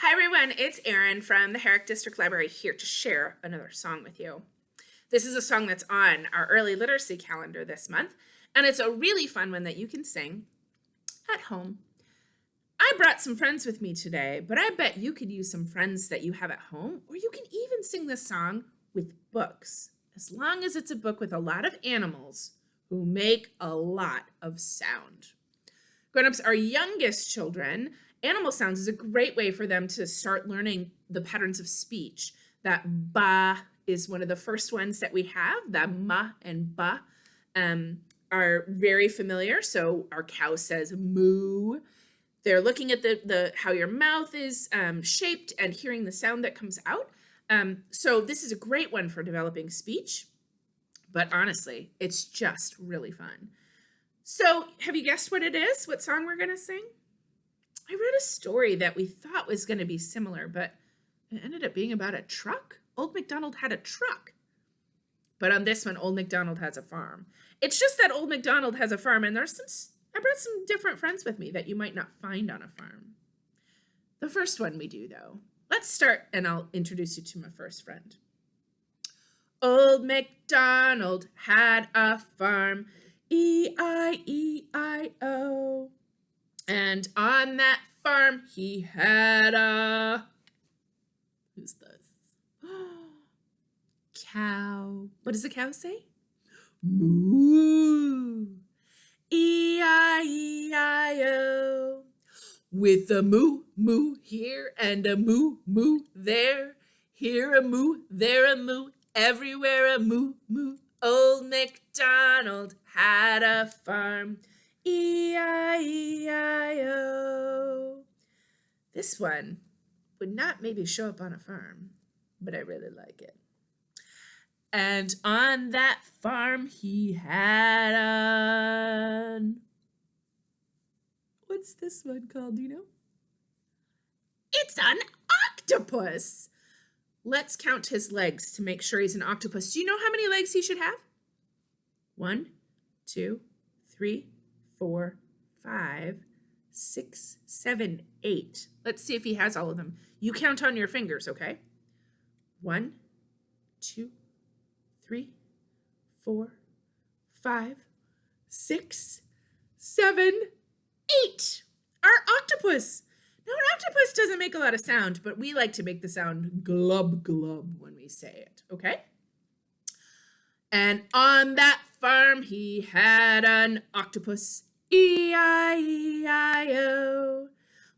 Hi everyone, it's Erin from the Herrick District Library here to share another song with you. This is a song that's on our early literacy calendar this month, and it's a really fun one that you can sing at home. I brought some friends with me today, but I bet you could use some friends that you have at home, or you can even sing this song with books, as long as it's a book with a lot of animals who make a lot of sound. Grown-ups, our youngest children, animal sounds is a great way for them to start learning the patterns of speech. That ba is one of the first ones that we have. The ma and ba are very familiar. So our cow says moo. They're looking at the how your mouth is shaped and hearing the sound that comes out. So this is a great one for developing speech. But honestly, it's just really fun. So have you guessed what it is? What song we're going to sing? I read a story that we thought was going to be similar, but it ended up being about a truck. Old MacDonald had a truck. But on this one, Old MacDonald has a farm. It's just that Old MacDonald has a farm, and I brought some different friends with me that you might not find on a farm. The first one we do, though. Let's start, and I'll introduce you to my first friend. Old MacDonald had a farm, E-I-E-I-O. And on that farm, he had a, who's this? Cow. What does a cow say? Moo. E-I-E-I-O. With a moo, moo here and a moo, moo there. Here a moo, there a moo, everywhere a moo, moo. Old MacDonald had a farm. E-I-E-I-O. This one would not maybe show up on a farm, but I really like it. And on that farm he had an... What's this one called, do you know? It's an octopus. Let's count his legs to make sure he's an octopus. Do you know how many legs he should have? 1, 2, 3, 4, 5, 6, 7, 8. Let's see if he has all of them. You count on your fingers, okay? 1, 2, 3, 4, 5, 6, 7, 8. Our octopus. Now, an octopus doesn't make a lot of sound, but we like to make the sound glub glub when we say it, okay? And on that farm he had an octopus, E-I-E-I-O,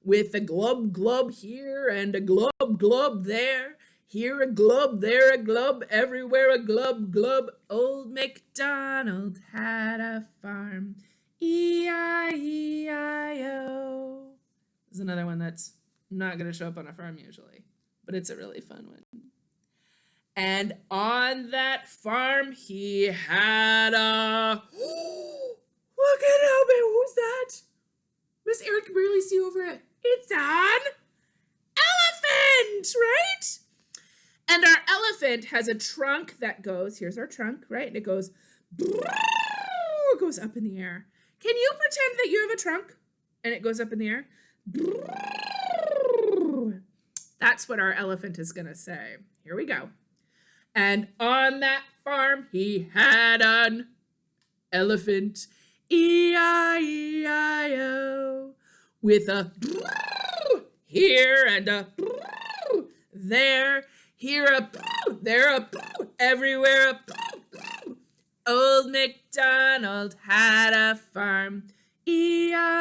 with a glub glub here and a glub glub there. Here a glub, there a glub, everywhere a glub glub. Old MacDonald had a farm, E-I-E-I-O. This is another one that's not going to show up on a farm usually, but it's a really fun one. And on that farm he had a... Look at how big, who's that? Miss Erin can barely see over it. It's an elephant, right? And our elephant has a trunk that goes, here's our trunk, right? And it goes up in the air. Can you pretend that you have a trunk and it goes up in the air? That's what our elephant is going to say. Here we go. And on that farm he had an elephant, E-I-E-I-O, with a here and a there, here a there a everywhere a Old MacDonald had a farm, E-I-E-I-O.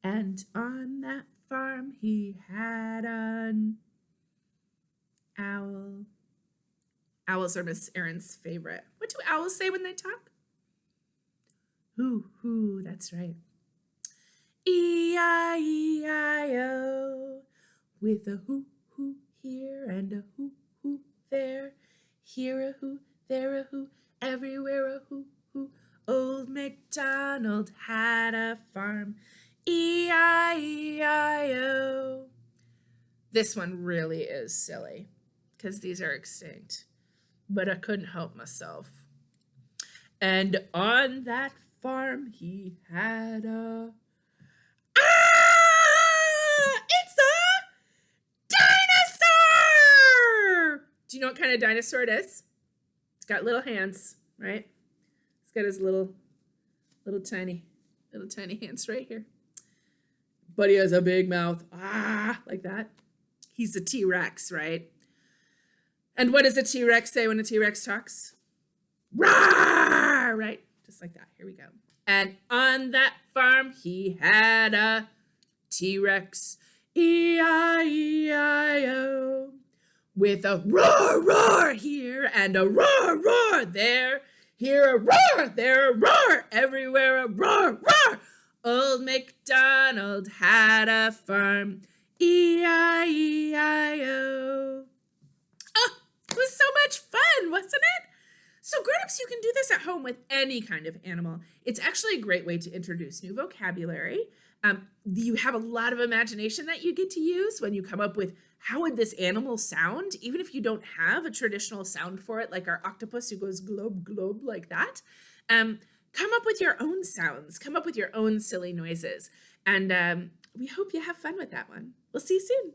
And on that farm he had an owl. Owls are Miss Erin's favorite. What do owls say when they talk? Hoo, hoo, that's right. E-I-E-I-O. With a hoo, hoo here and a hoo, hoo there. Here a hoo, there a hoo, everywhere a hoo, hoo. Old MacDonald had a farm, E-I-E-I-O. This one really is silly because these are extinct, but I couldn't help myself. And on that farm he had a what kind of dinosaur it is? It's got little hands, right? It's got his little tiny hands right here. But he has a big mouth. Like that. He's a T-Rex, right? And what does a T-Rex say when a T-Rex talks? Rawr, right? Just like that. Here we go. And on that farm, he had a T-Rex, E-I-E-I-O, with a roar, roar here and a roar, roar there. Here a roar, there a roar, everywhere a roar, roar. Old MacDonald had a farm, E-I-E-I-O. Oh, it was so much fun, wasn't it? So grown-ups, you can do this at home with any kind of animal. It's actually a great way to introduce new vocabulary. You have a lot of imagination that you get to use when you come up with how would this animal sound, even if you don't have a traditional sound for it, like our octopus who goes globe, globe like that. Come up with your own sounds. Come up with your own silly noises. And we hope you have fun with that one. We'll see you soon.